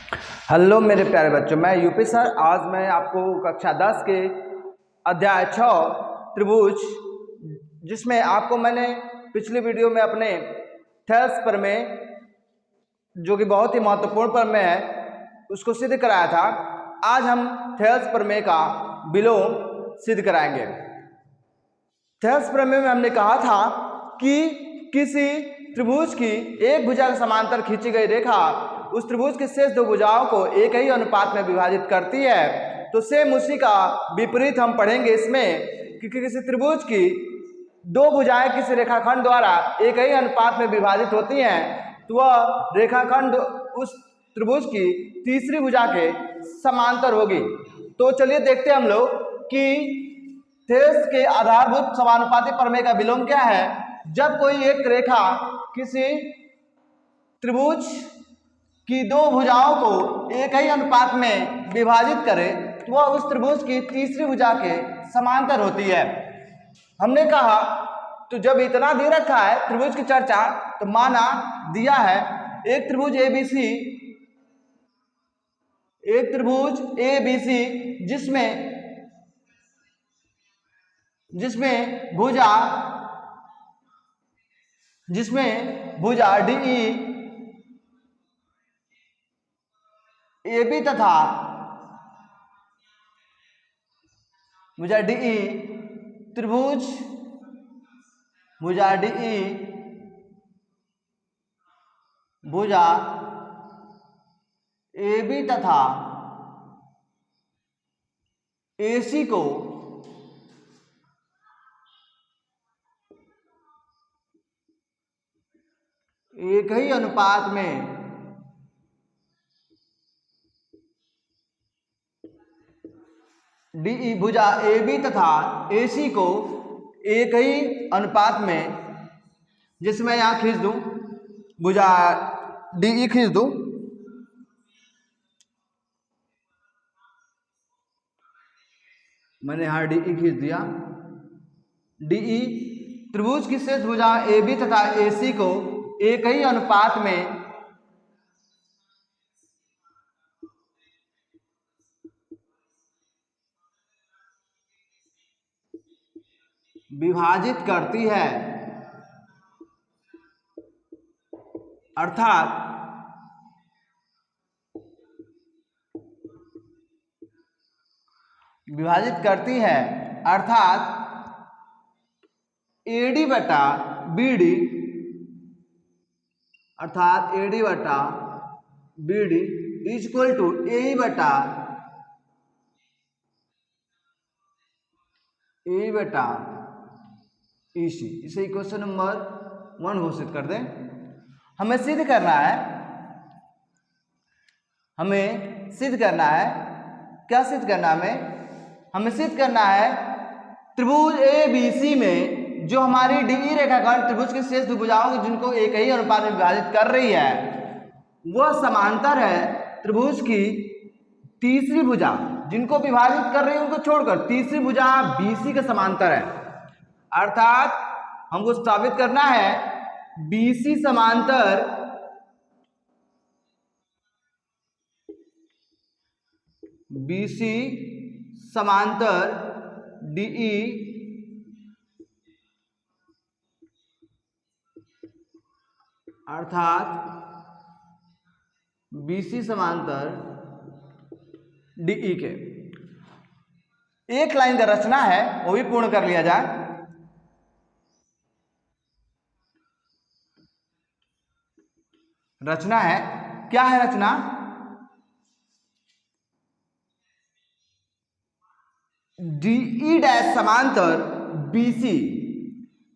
Hello मेरे प्यारे बच्चों, मैं यूपी सर। आज मैं आपको कक्षा 10 के अध्याय 6 त्रिभुज, जिसमें आपको मैंने पिछली वीडियो में अपने थेल्स प्रमेय, जो कि बहुत ही महत्वपूर्ण प्रमेय है, उसको सिद्ध कराया था। आज हम थेल्स प्रमेय का विलोम सिद्ध कराएंगे। थेल्स प्रमेय में हमने कहा था कि किसी त्रिभुज की एक भुजा के समांतर खींची गई रेखा उस त्रिभुज की शेष दो भुजाओं को एक ही अनुपात में विभाजित करती है। तो सेम उसी का विपरीत हम पढ़ेंगे इसमें कि किसी त्रिभुज की दो भुजाएं किसी रेखाखंड द्वारा एक ही अनुपात में विभाजित होती हैं, तो वह रेखाखंड उस त्रिभुज की तीसरी भुजा के समांतर होगी। तो चलिए देखते हैं हम लोग कि थेल्स के आधारभूत समानुपाती प्रमेय का विलोम क्या है। जब कोई एक रेखा किसी त्रिभुज की दो भुजाओं को एक ही अनुपात में विभाजित करे तो वह उस त्रिभुज की तीसरी भुजा के समांतर होती है। हमने कहा तो जब इतना दे रखा है त्रिभुज की चर्चा, तो माना दिया है एक त्रिभुज ABC, एक त्रिभुज ABC जिसमें भुजा DE AB तथा भुजा DE त्रिभुज भुजा DE भुजा AB तथा AC को एक ही अनुपात में DE भुजा AB तथा AC को एक ही अनुपात में, जैसे मैं यहां खींच दूं भुजा DE खींच दूं, मैंने यहां DE खींच दिया। DE त्रिभुज की शेष भुजा AB तथा AC को एक ही अनुपात में विभाजित करती है, अर्थात AD बटा BD is equal to AE बटा EC। इसे इक्वेशन नंबर 1 घोषित कर दें। हमें सिद्ध करना है क्या सिद्ध करना हमें सिद्ध करना है त्रिभुज ABC में जो हमारी DE रेखाखंड त्रिभुज की शेष दो भुजाओं जिनको एक ही अनुपात में विभाजित कर रही है, वह समांतर है त्रिभुज की तीसरी भुजा, जिनको विभाजित कर रही है उनको छोड़कर तीसरी भुजा BC के समांतर है। अर्थात हमको साबित करना है BC समांतर DE अर्थात BC समांतर DE के। एक लाइन का रचना है, वो भी पूर्ण कर लिया जाए। रचना है, क्या है रचना? DE डैश समांतर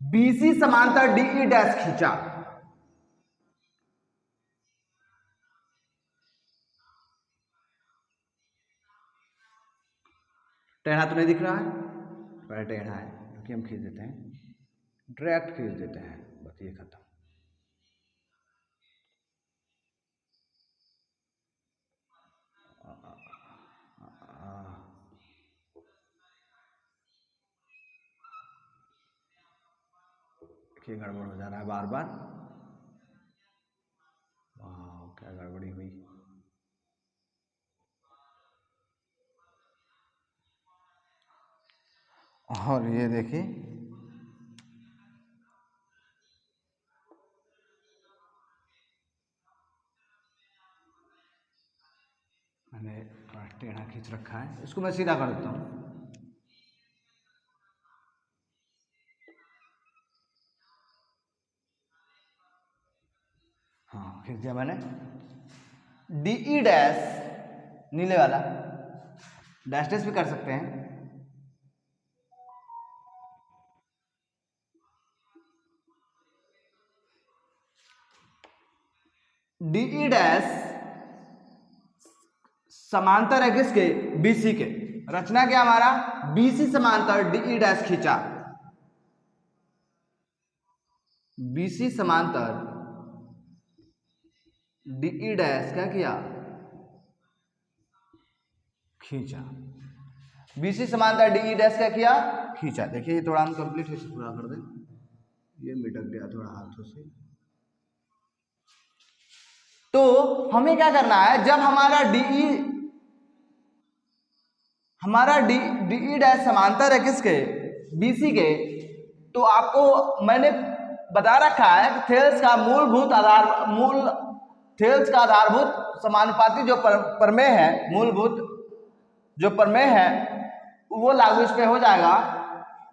BC समांतर DE डैश खींचा। टेढ़ा तो नहीं दिख रहा है? बड़ा टेढ़ा है, क्योंकि हम खींच देते हैं, डायरेक्ट खींच देते हैं, बस ये खत्म। क्या गड़बड़ हो जा रहा है बार बार? वाह, क्या गड़बड़ी हुई। और ये देखिए मैंने थोड़ा टेढ़ा खींच रखा है, इसको मैं सीधा कर देता हूँ। हाँ खींच दिया मैंने। DE डैश नीले वाला डैश डैश भी कर सकते हैं। DE डैश समांतर है किसके? BC के। रचना क्या हमारा? BC समांतर DE डैश खींचा, BC समांतर DE डैश क्या किया? खींचा। BC समांतर DE डैश क्या किया? खींचा। देखिए ये थोड़ा हम कंप्लीट है, पूरा कर दें। ये मिटक गया थोड़ा हाथों से। तो हमें क्या करना है, जब हमारा DE डैश समांतर है किसके? BC के, तो आपको मैंने बता रखा है कि थेल्स का आधारभूत समानुपाती जो प्रमेय है, मूलभूत जो प्रमेय है वो लागू इस पे हो जाएगा।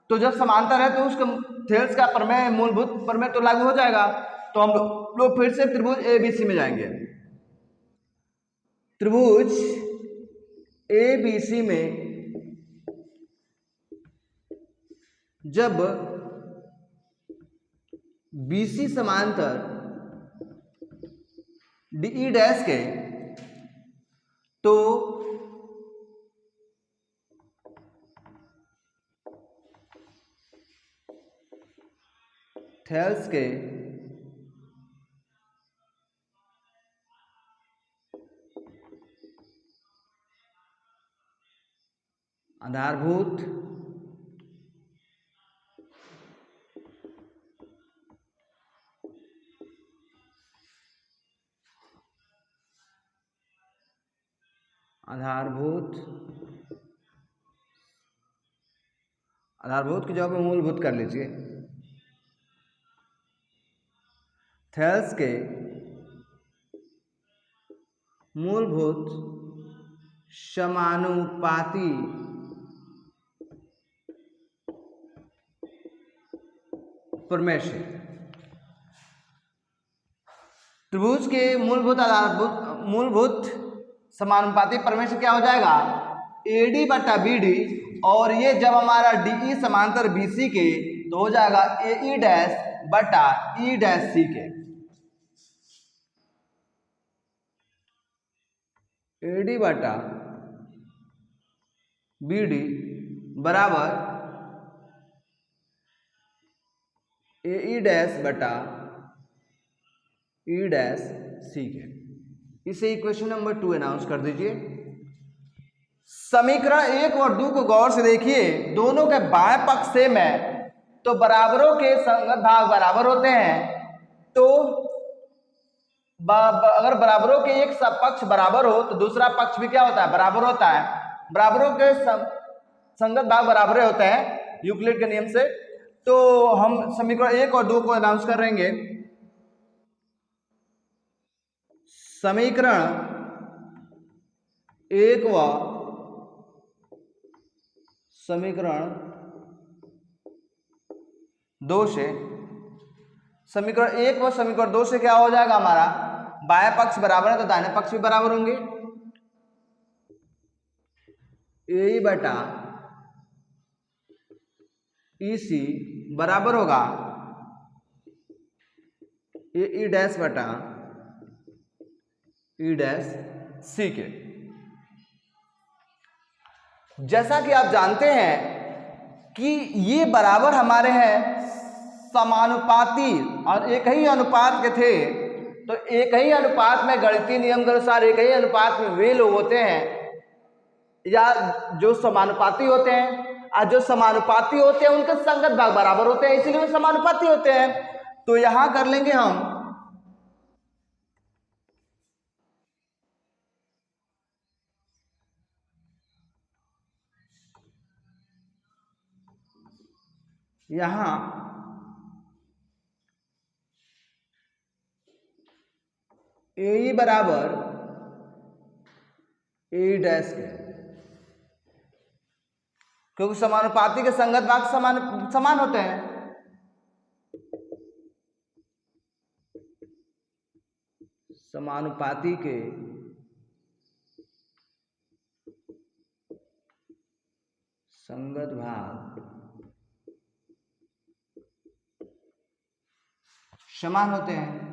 तो जब समांतर है तो उसका थेल्स का प्रमेय, मूलभूत प्रमेय तो लागू हो जाएगा। तो हम लोग फिर से त्रिभुज ABC में जाएंगे। त्रिभुज ABC में जब BC समांतर DE डैश के, तो थेल्स के आधारभूत आधारभूत की जगह पे मूलभूत कर लीजिए। थेल्स के मूलभूत समानुपाती प्रमेय से त्रिभुज के मूलभूत समानुपाती प्रमेय से क्या हो जाएगा? AD बटा BD, और ये जब हमारा DE समांतर BC के, तो हो जाएगा AE डैश बटा E डैश C के। AD बटा BD बराबर AE डैश बटा E डैश C के। इसे इक्वेशन नंबर 2 अनाउंस कर दीजिए। समीकरण 1 और 2 को गौर से देखिए, दोनों के बाएं पक्ष सेम है, तो बराबरों के संगत भाग बराबर होते हैं। तो अगर बराबरों के एक सब पक्ष बराबर हो तो दूसरा पक्ष भी क्या होता है? बराबर होता है। बराबरों के संगत भाग बराबर होते हैं यूक्लिड के नियम से। तो हम समीकरण 1 और 2 को अनाउंस करेंगे। समीकरण 1 व समीकरण 2 से, समीकरण 1 व समीकरण 2 से क्या हो जाएगा हमारा? बाएं पक्ष बराबर है तो दाहिने पक्ष भी बराबर होंगे। ए बटा EC बराबर होगा AE डैश बटा E डैश C के। जैसा कि आप जानते हैं कि ये बराबर हमारे हैं समानुपाती, और एक ही अनुपात के थे, तो एक ही अनुपात में गणितीय नियम के अनुसार एक ही अनुपात में वे लोग होते हैं या जो समानुपाती होते हैं, और जो समानुपाती होते हैं उनके संगत भाग बराबर होते हैं, इसीलिए वे समानुपाती होते हैं। तो यहां कर लेंगे हम यहाँ ए बराबर ए डैश के, क्योंकि समानुपाती के संगत भाग समान होते हैं। समानुपाती के संगत भाग समान होते हैं।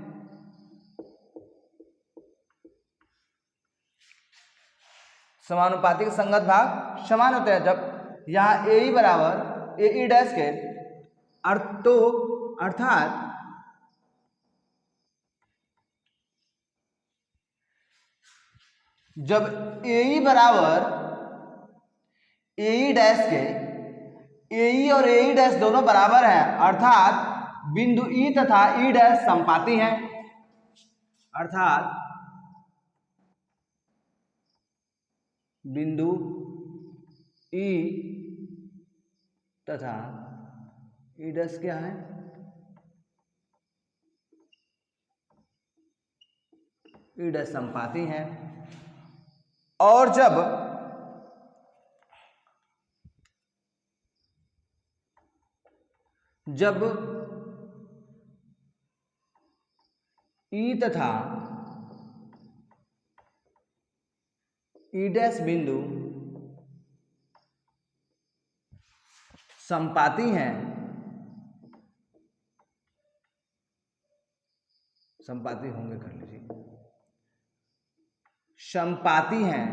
समानुपाती के संगत भाग समान होते हैं। जब यहाँ ए बराबर ए डैश के अर्थात जब ए बराबर ए डैश के, ए और ए डैश दोनों बराबर हैं, अर्थात बिंदु ई तथा ई डैश समपाती हैं। अर्थात बिंदु ई तथा ई डैश क्या है? ई डैश समपाती हैं। और जब ई तथा ई डैश बिंदु समपाती हैं, समपाती होंगे, कर लीजिए, समपाती हैं,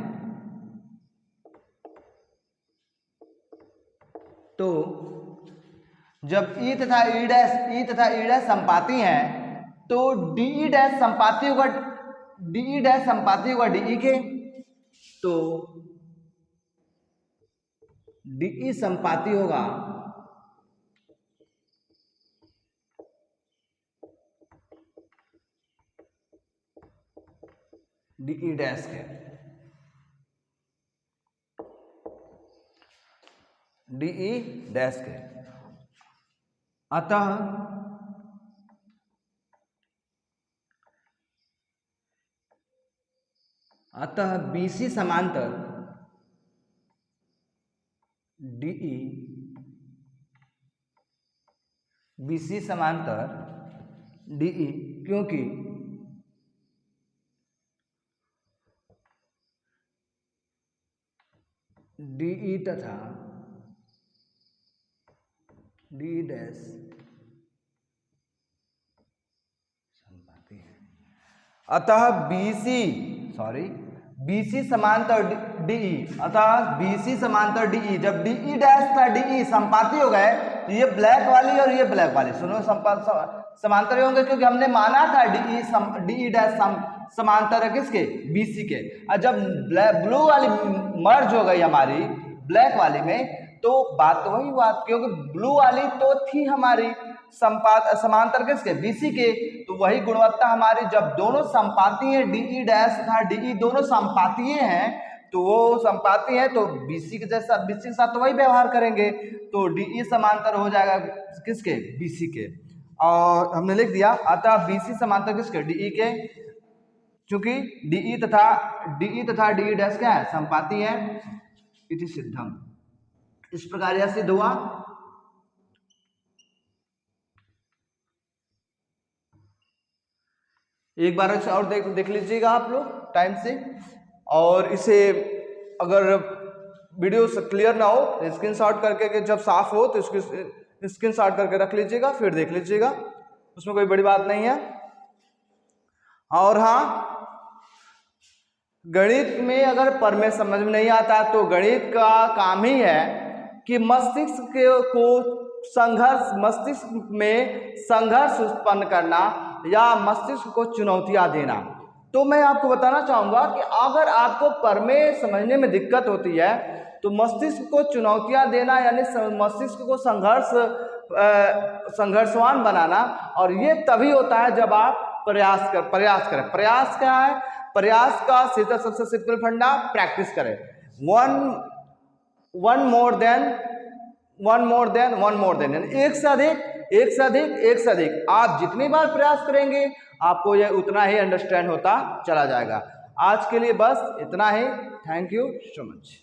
तो जब ई तथा ई डैश समपाती हैं तो डी डैश समपाती होगा, डी डैश समपाती होगा डी के, तो डी समपाती होगा डी डैश के, डी डैश के। अतः BC समांतर DE, BC समांतर DE, क्योंकि DE तथा D डैश समपाती है। अतः BC समांतर DE, अतः BC समांतर DE, जब DE डैश था DE समपाती हो गए तो ये ब्लैक वाली और ये ब्लैक वाली सुनो समांतर होंगे, क्योंकि हमने माना था DE डैश समांतर है किसके? BC के। और जब ब्लू वाली मर्ज हो गई हमारी ब्लैक वाली में, तो बात तो वही हुआ, क्योंकि ब्लू वाली तो थी हमारी समांतर किसके? BC के। तो वही गुणवत्ता हमारी, जब दोनों समपाती हैं, DE डैश तथा DE दोनों समपाती हैं, तो वो समपाती हैं तो BC के जैसा, BC के साथ तो वही व्यवहार करेंगे, तो DE समांतर हो जाएगा किसके? BC के। और हमने लिख दिया अतः BC समांतर किसके? DE के, क्योंकि DE तथा DE डैश क्या है? समपाती है। इति सिद्धम, इस प्रकार यह सिद्ध हुआ। एक बार और देख लीजिएगा आप लोग टाइम से, और इसे अगर वीडियो से क्लियर ना हो तो स्क्रीनशॉट करके के जब साफ हो तो इसको स्क्रीनशॉट करके रख लीजिएगा, फिर देख लीजिएगा, उसमें कोई बड़ी बात नहीं है। और हाँ, गणित में अगर प्रमेय समझ में नहीं आता तो गणित का काम ही है कि मस्तिष्क में संघर्ष उत्पन्न करना या मस्तिष्क को चुनौतियां देना। तो मैं आपको बताना चाहूंगा कि अगर आपको प्रमेय समझने में दिक्कत होती है तो मस्तिष्क को चुनौतियां देना यानी मस्तिष्क को संघर्षवान बनाना, और ये तभी होता है जब आप प्रयास करें। प्रयास क्या है? प्रयास का सबसे सिंपल फंडा प्रैक्टिस करें। One more than one more than, यानी एक से अधिक आप जितनी बार प्रयास करेंगे आपको यह उतना ही अंडरस्टैंड होता चला जाएगा। आज के लिए बस इतना ही। Thank you so much.